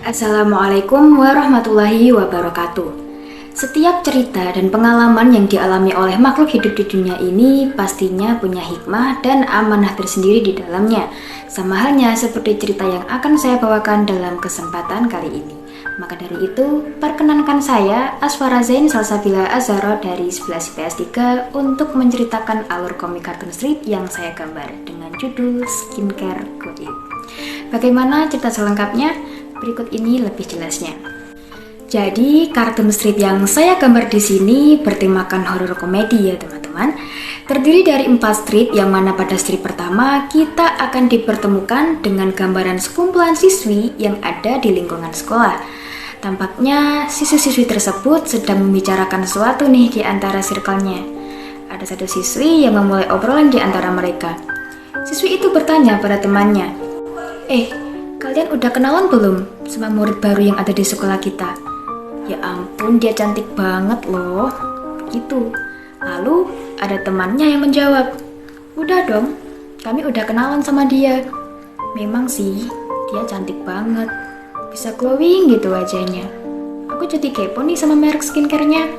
Assalamualaikum warahmatullahi wabarakatuh. Setiap cerita dan pengalaman yang dialami oleh makhluk hidup di dunia ini pastinya punya hikmah dan amanah tersendiri di dalamnya. Sama halnya seperti cerita yang akan saya bawakan dalam kesempatan kali ini. Maka dari itu, perkenankan saya Aswara Zain Salsabila Azharo dari 11 IPS 3 untuk menceritakan alur komik kartun strip yang saya gambar dengan judul Skincare Goib. Bagaimana cerita selengkapnya? Berikut ini lebih jelasnya. Jadi, kartun strip yang saya gambar di sini bertemakan horor komedi ya teman-teman. Terdiri dari 4 strip yang mana pada strip pertama kita akan dipertemukan dengan gambaran sekumpulan siswi yang ada di lingkungan sekolah. Tampaknya siswi-siswi tersebut sedang membicarakan sesuatu nih di antara circle-nya. Ada satu siswi yang memulai obrolan di antara mereka. Siswi itu bertanya pada temannya, kalian udah kenalan belum sama murid baru yang ada di sekolah kita? Ya ampun, dia cantik banget loh. Begitu. Lalu ada temannya yang menjawab, udah dong, kami udah kenalan sama dia. Memang sih, dia cantik banget. Bisa glowing gitu wajahnya. Aku jadi kepo nih sama merek skincare-nya.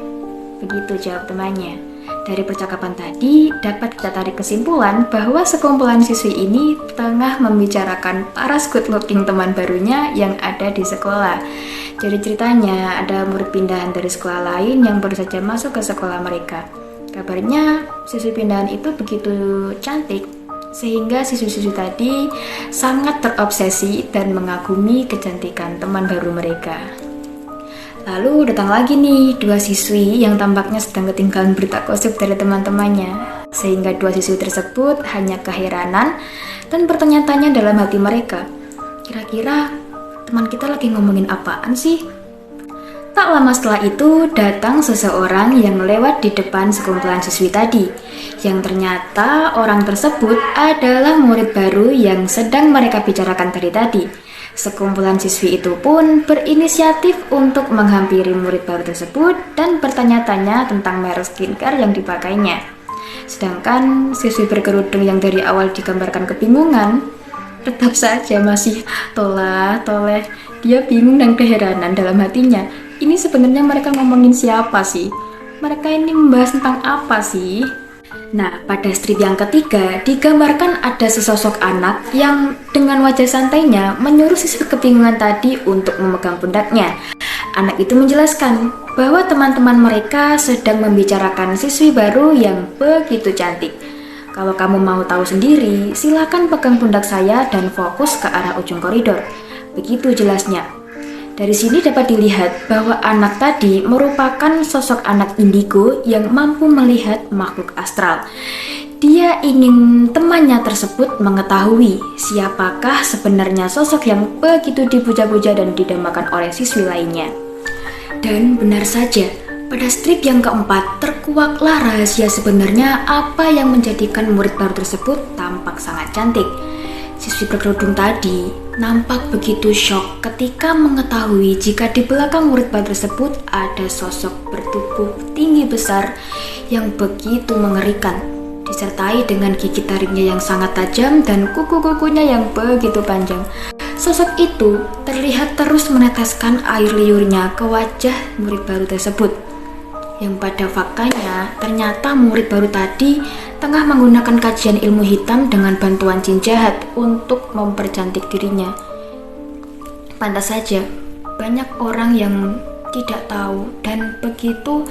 Begitu jawab temannya. Dari percakapan tadi, dapat kita tarik kesimpulan bahwa sekumpulan siswi ini tengah membicarakan paras good looking teman barunya yang ada di sekolah. Jadi ceritanya ada murid pindahan dari sekolah lain yang baru saja masuk ke sekolah mereka. Kabarnya siswi pindahan itu begitu cantik, sehingga siswi-siswi tadi sangat terobsesi dan mengagumi kecantikan teman baru mereka. Lalu datang lagi nih 2 siswi yang tampaknya sedang ketinggalan berita gosip dari teman-temannya. Sehingga 2 siswi tersebut hanya keheranan dan bertanya-tanya dalam hati mereka. Kira-kira teman kita lagi ngomongin apaan sih? Tak lama setelah itu datang seseorang yang lewat di depan sekumpulan siswi tadi. Yang ternyata orang tersebut adalah murid baru yang sedang mereka bicarakan tadi. Sekumpulan siswi itu pun berinisiatif untuk menghampiri murid baru tersebut dan bertanya-tanya tentang merek skincare yang dipakainya. Sedangkan siswi berkerudung yang dari awal digambarkan kebingungan, tetap saja masih toleh. Dia bingung dan keheranan dalam hatinya. Ini sebenarnya mereka ngomongin siapa sih? Mereka ini membahas tentang apa sih? Nah, pada strip yang ketiga digambarkan ada sesosok anak yang dengan wajah santainya menyuruh siswi kebingungan tadi untuk memegang pundaknya. Anak itu menjelaskan bahwa teman-teman mereka sedang membicarakan siswi baru yang begitu cantik. Kalau kamu mau tahu sendiri, silakan pegang pundak saya dan fokus ke arah ujung koridor. Begitu jelasnya. Dari sini dapat dilihat bahwa anak tadi merupakan sosok anak indigo yang mampu melihat makhluk astral. Dia ingin temannya tersebut mengetahui siapakah sebenarnya sosok yang begitu dipuja-puja dan didambakan oleh siswi lainnya. Dan benar saja, pada strip yang keempat terkuaklah rahasia sebenarnya apa yang menjadikan murid baru tersebut tampak sangat cantik. Siswi berkerudung tadi nampak begitu syok ketika mengetahui jika di belakang murid baru tersebut ada sosok bertubuh tinggi besar yang begitu mengerikan, disertai dengan gigi taringnya yang sangat tajam dan kuku-kukunya yang begitu panjang. Sosok itu terlihat terus meneteskan air liurnya ke wajah murid baru tersebut. Yang pada faktanya ternyata murid baru tadi tengah menggunakan kajian ilmu hitam dengan bantuan jin jahat untuk mempercantik dirinya. Pantas saja banyak orang yang tidak tahu dan begitu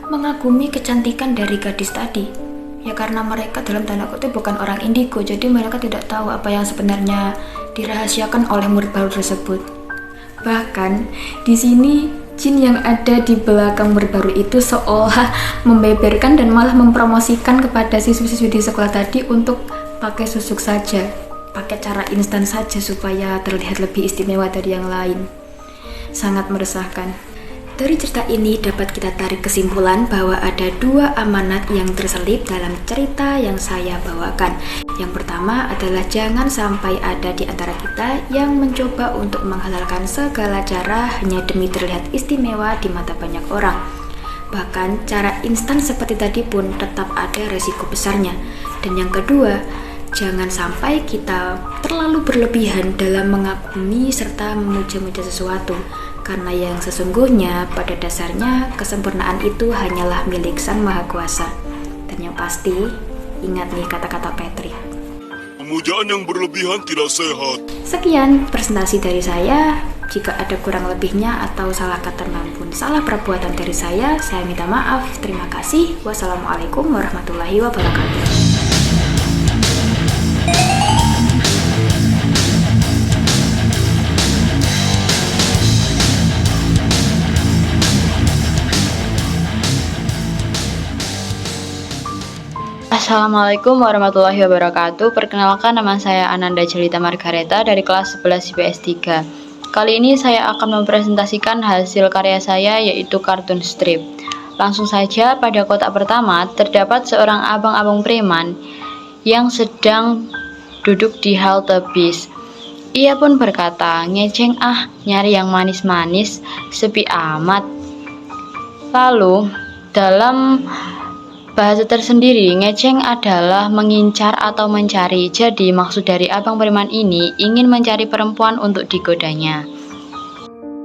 mengagumi kecantikan dari gadis tadi. Ya karena mereka dalam tanda kutip bukan orang indigo, jadi mereka tidak tahu apa yang sebenarnya dirahasiakan oleh murid baru tersebut. Bahkan di sini jin yang ada di belakang murid baru itu seolah membeberkan dan malah mempromosikan kepada siswi-siswi di sekolah tadi untuk pakai susuk saja, pakai cara instan saja supaya terlihat lebih istimewa dari yang lain. Sangat meresahkan. Dari cerita ini dapat kita tarik kesimpulan bahwa ada 2 amanat yang terselip dalam cerita yang saya bawakan. Yang pertama adalah jangan sampai ada di antara kita yang mencoba untuk menghalalkan segala cara hanya demi terlihat istimewa di mata banyak orang. Bahkan cara instan seperti tadi pun tetap ada resiko besarnya. Dan yang kedua, Jangan sampai kita terlalu berlebihan dalam mengagumi serta memuja-muja sesuatu, karena yang sesungguhnya pada dasarnya kesempurnaan itu hanyalah milik Sang Maha Kuasa. Dan yang pasti, ingat nih kata-kata Patrick. Pemujaan yang berlebihan tidak sehat. Sekian presentasi dari saya. Jika ada kurang lebihnya atau salah kata maupun salah perbuatan dari saya minta maaf. Terima kasih. Wassalamualaikum warahmatullahi wabarakatuh. Assalamualaikum warahmatullahi wabarakatuh. Perkenalkan, nama saya Ananda Jelita Margareta dari kelas 11 IPS 3. Kali ini saya akan mempresentasikan hasil karya saya, yaitu kartun strip. Langsung saja, pada kotak pertama terdapat seorang abang-abang preman yang sedang duduk di halte bis. Ia pun berkata, "Ngeceng ah, nyari yang manis-manis, sepi amat." Lalu, dalam bahasa tersendiri, ngeceng adalah mengincar atau mencari. Jadi, maksud dari abang preman ini ingin mencari perempuan untuk digodanya.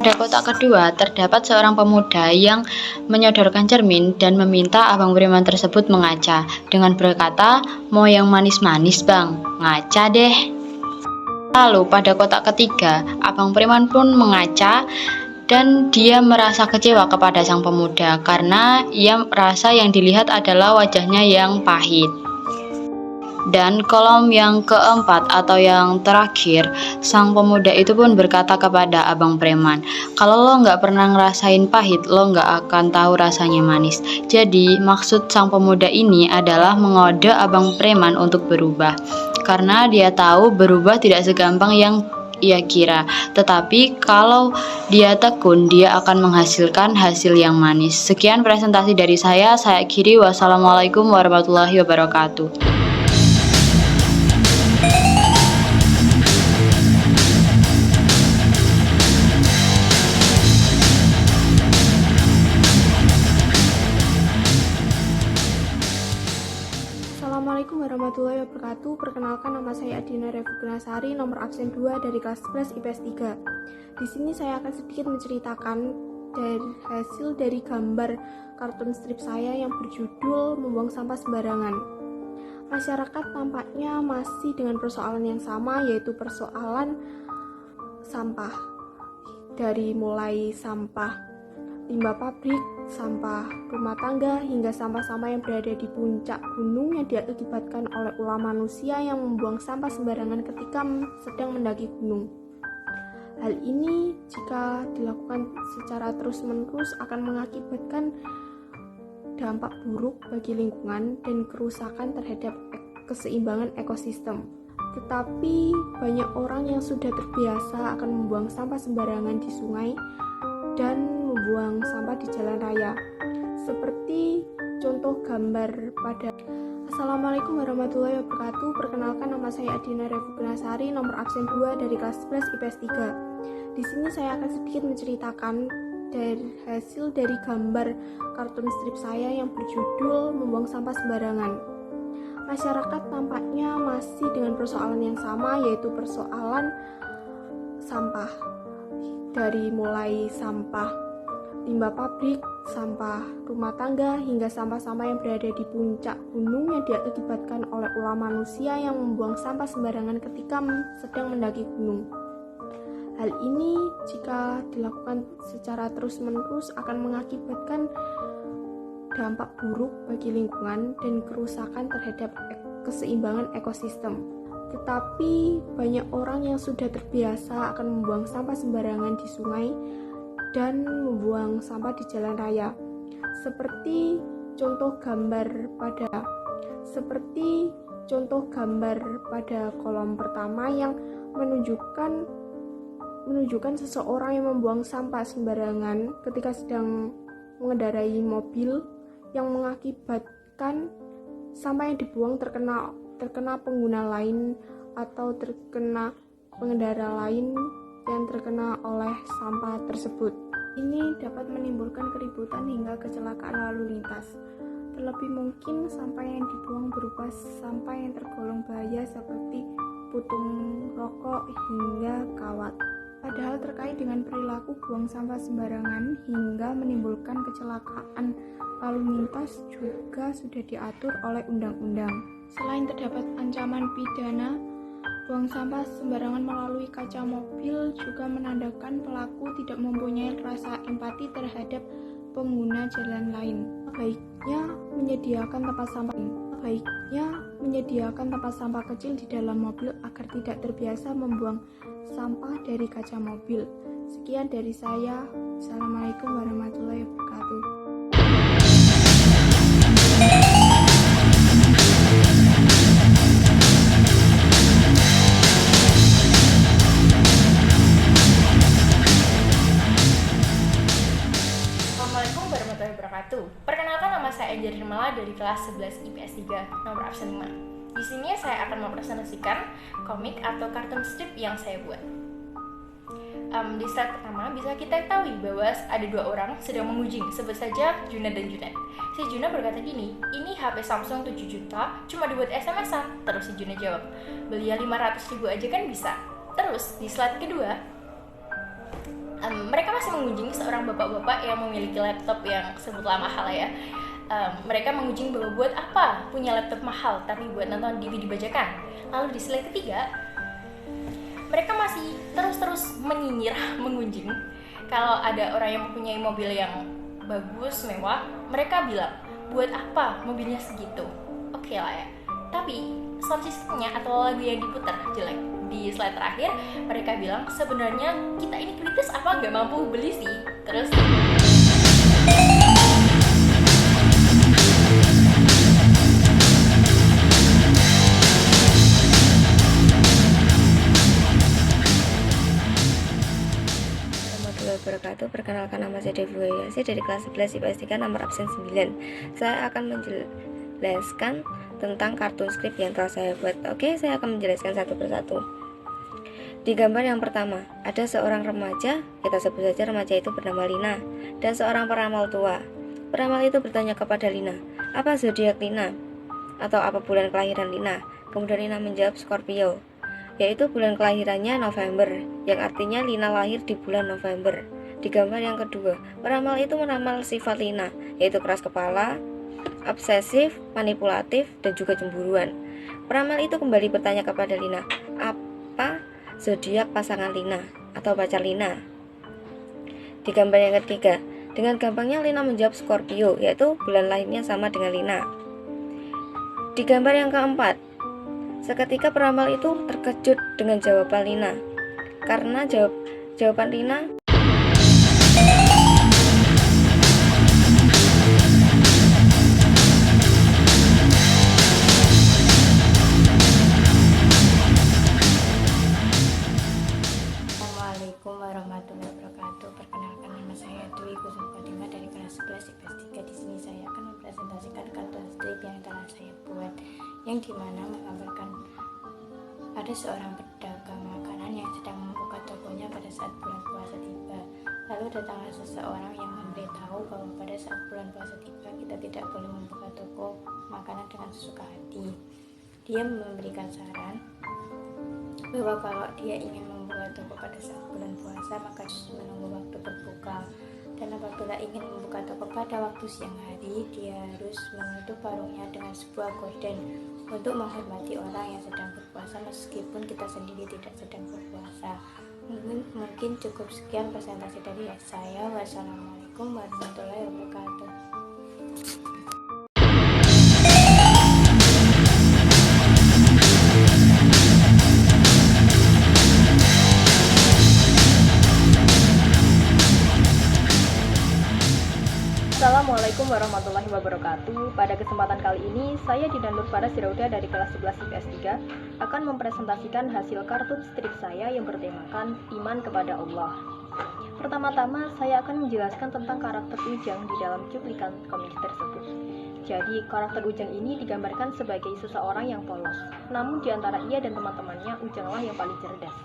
Pada kotak kedua, terdapat seorang pemuda yang menyodorkan cermin dan meminta abang preman tersebut mengaca dengan berkata, "Mau yang manis-manis bang, ngaca deh." Lalu pada kotak ketiga, abang preman pun mengaca dan dia merasa kecewa kepada sang pemuda karena ia merasa yang dilihat adalah wajahnya yang pahit. Dan kolom yang keempat atau yang terakhir, sang pemuda itu pun berkata kepada abang preman, "Kalau lo nggak pernah ngerasain pahit, lo nggak akan tahu rasanya manis." Jadi maksud sang pemuda ini adalah mengode abang preman untuk berubah, karena dia tahu berubah tidak segampang yang ia kira, tetapi kalau dia tekun, dia akan menghasilkan hasil yang manis. Sekian presentasi dari saya akhiri. Wassalamualaikum warahmatullahi wabarakatuh. Assalamualaikum warahmatullahi wabarakatuh. Perkenalkan, nama saya Adina Revugnasari, nomor absen 2 dari kelas 11 IPS 3. Di sini saya akan sedikit menceritakan hasil dari gambar kartun strip saya yang berjudul Membuang Sampah Sembarangan. Masyarakat tampaknya masih dengan persoalan yang sama, yaitu persoalan sampah. Dari mulai sampah limbah pabrik, sampah rumah tangga, hingga sampah-sampah yang berada di puncak gunung yang diakibatkan oleh ulah manusia yang membuang sampah sembarangan ketika sedang mendaki gunung. Hal ini jika dilakukan secara terus-menerus akan mengakibatkan dampak buruk bagi lingkungan dan kerusakan terhadap keseimbangan ekosistem. Tetapi banyak orang yang sudah terbiasa akan membuang sampah sembarangan di sungai dan membuang sampah di jalan raya, seperti contoh gambar pada. Assalamualaikum warahmatullahi wabarakatuh. Perkenalkan, nama saya Adina Revugnasari, nomor absen 2 dari kelas 11 IPS 3. Di sini saya akan sedikit menceritakan hasil dari gambar kartun strip saya yang berjudul Membuang Sampah Sembarangan. Masyarakat tampaknya masih dengan persoalan yang sama, yaitu persoalan sampah. Dari mulai sampah limbah pabrik, sampah rumah tangga, hingga sampah-sampah yang berada di puncak gunung yang diakibatkan oleh ulah manusia yang membuang sampah sembarangan ketika sedang mendaki gunung. Hal ini jika dilakukan secara terus-menerus akan mengakibatkan dampak buruk bagi lingkungan dan kerusakan terhadap keseimbangan ekosistem. Tetapi banyak orang yang sudah terbiasa akan membuang sampah sembarangan di sungai dan membuang sampah di jalan raya, seperti contoh gambar pada kolom pertama yang menunjukkan seseorang yang membuang sampah sembarangan ketika sedang mengendarai mobil, yang mengakibatkan sampah yang dibuang terkena pengguna lain atau terkena pengendara lain yang terkena oleh sampah tersebut. Ini dapat menimbulkan keributan hingga kecelakaan lalu lintas. Terlebih mungkin sampah yang dibuang berupa sampah yang tergolong bahaya seperti putung rokok hingga kawat. Padahal terkait dengan perilaku buang sampah sembarangan hingga menimbulkan kecelakaan lalu lintas juga sudah diatur oleh undang-undang. Selain terdapat ancaman pidana, buang sampah sembarangan melalui kaca mobil juga menandakan pelaku tidak mempunyai rasa empati terhadap pengguna jalan lain. Baiknya menyediakan tempat sampah kecil di dalam mobil agar tidak terbiasa membuang sampah dari kaca mobil. Sekian dari saya. Assalamualaikum warahmatullahi wabarakatuh. Assalamualaikum warahmatullahi wabarakatuh. Perkenalkan, nama saya Anjari Nirmala dari kelas 11 IPS 3 nomor absen 5. Di sini saya akan mempresentasikan komik atau kartun strip yang saya buat. Di slide pertama bisa kita ketahui bahwa ada dua orang sedang menguji, sebut saja Juna dan Junet. Si Juna berkata gini, ini HP Samsung 7 juta, cuma dibuat SMS-an. Terus si Juna jawab, beli 500.000 aja kan bisa. Terus di slide kedua, mereka masih mengunjungi seorang bapak-bapak yang memiliki laptop yang sebutlah mahal ya. Mereka mengunjungi bahwa buat apa punya laptop mahal tapi buat nonton DVD bajakan. Lalu di slide ketiga, mereka masih terus menyinyir, mengunjing. Kalau ada orang yang mempunyai mobil yang bagus, mewah, mereka bilang, buat apa mobilnya segitu? Oke lah ya. Tapi sound systemnya atau lagu yang diputar jelek. Di slide terakhir, mereka bilang sebenarnya kita ini kritis apa nggak mampu beli sih. Terus wabarakatuh. Perkenalkan, nama saya Devi Wayasi dari kelas 11 IPS 3 nomor absen 9. Saya akan menjelaskan tentang kartun strip yang telah saya buat. Oke, saya akan menjelaskan satu persatu. Di gambar yang pertama, ada seorang remaja, kita sebut saja remaja itu bernama Lina, dan seorang peramal tua. Peramal itu bertanya kepada Lina, apa zodiak Lina? Atau apa bulan kelahiran Lina? Kemudian Lina menjawab Scorpio, yaitu bulan kelahirannya November, yang artinya Lina lahir di bulan November. Di gambar yang kedua, peramal itu meramal sifat Lina, yaitu keras kepala, obsesif, manipulatif, dan juga cemburuan. Peramal itu kembali bertanya kepada Lina, apa zodiak pasangan Lina atau pacar Lina? Di gambar yang ketiga, dengan gampangnya Lina menjawab Scorpio, yaitu bulan lahirnya sama dengan Lina. Di gambar yang keempat, seketika peramal itu terkejut dengan jawaban Lina, karena jawaban Lina Assalamualaikum warahmatullahi wabarakatuh. Perkenalkan, nama saya Dwi Kusuma Fatimah dari kelas 11 IPS 3. Di sini saya akan mempresentasikan kartun strip yang telah saya buat, yang dimana menggambarkan ada seorang pedagang makanan yang sedang membuka tokonya pada saat bulan puasa tiba. Lalu datanglah seseorang yang memberitahu bahwa pada saat bulan puasa tiba kita tidak boleh membuka toko makanan dengan sesuka hati. Dia memberikan saran bahwa kalau dia ingin membuka toko pada saat bulan puasa maka harus menunggu waktu berbuka, dan apabila ingin membuka toko pada waktu siang hari dia harus menutup warungnya dengan sebuah gorden untuk menghormati orang yang sedang berpuasa meskipun kita sendiri tidak sedang berpuasa. Mungkin cukup sekian presentasi dari saya. Wassalamualaikum warahmatullahi wabarakatuh. Assalamualaikum warahmatullahi wabarakatuh. Pada kesempatan kali ini, saya Dina Nurfada Sirauda dari kelas 11 IPS 3 akan mempresentasikan hasil kartun strip saya yang bertemakan Iman kepada Allah. Pertama-tama, saya akan menjelaskan tentang karakter Ujang di dalam cuplikan komik tersebut. Jadi, karakter Ujang ini digambarkan sebagai seseorang yang polos. Namun, di antara ia dan teman-temannya, Ujanglah yang paling cerdas.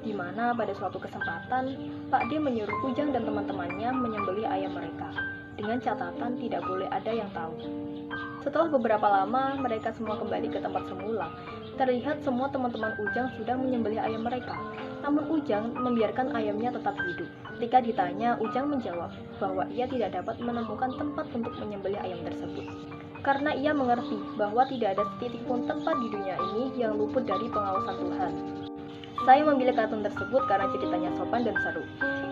di mana pada suatu kesempatan Pak D menyuruh Ujang dan teman-temannya menyembelih ayam mereka, dengan catatan tidak boleh ada yang tahu. Setelah beberapa lama, mereka semua kembali ke tempat semula. Terlihat semua teman-teman Ujang sudah menyembelih ayam mereka, namun Ujang membiarkan ayamnya tetap hidup. Ketika ditanya, Ujang menjawab bahwa ia tidak dapat menemukan tempat untuk menyembelih ayam tersebut, karena ia mengerti bahwa tidak ada setitik pun tempat di dunia ini yang luput dari pengawasan Tuhan. Saya memilih kartun tersebut karena ceritanya sopan dan seru,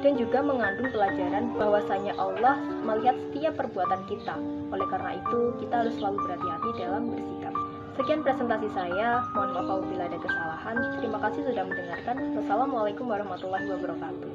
dan juga mengandung pelajaran bahwasanya Allah melihat setiap perbuatan kita. Oleh karena itu, kita harus selalu berhati-hati dalam bersikap. Sekian presentasi saya, mohon maaf apabila ada kesalahan. Terima kasih sudah mendengarkan. Wassalamualaikum warahmatullahi wabarakatuh.